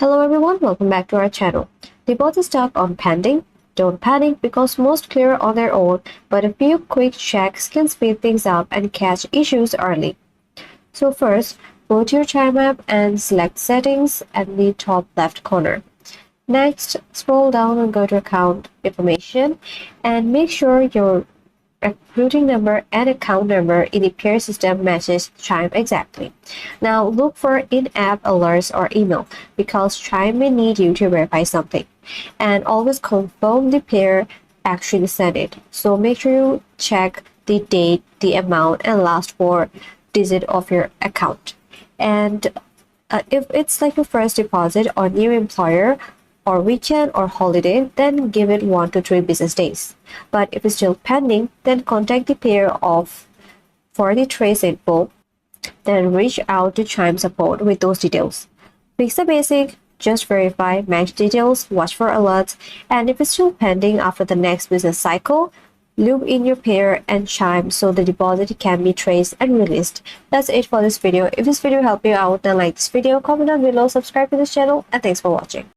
Hello everyone, welcome back to our channel. Deposit stuck on pending? Don't panic because most clear on their own, but a few quick checks can speed things up and catch issues early. So first, go to your Chime app and select Settings at the top left corner. Next, scroll down and go to Account Information and make sure your routing number and account number in the peer system matches Chime exactly. Now look for in-app alerts or email because Chime may need you to verify something. And always confirm the pair actually sent it. So make sure you check the date, the amount, and last four digit of your account. And if it's like your first deposit or new employer, or weekend or holiday, then give it 1 to 3 business days. But if it's still pending, then contact the payer of for the trace info, then reach out to Chime support with those details. Fix the basic, just verify, match details, watch for alerts, and if it's still pending after the next business cycle, loop in your payer and Chime so the deposit can be traced and released. That's it for this video. If this video helped you out, then like this video, comment down below, subscribe to this channel, and thanks for watching.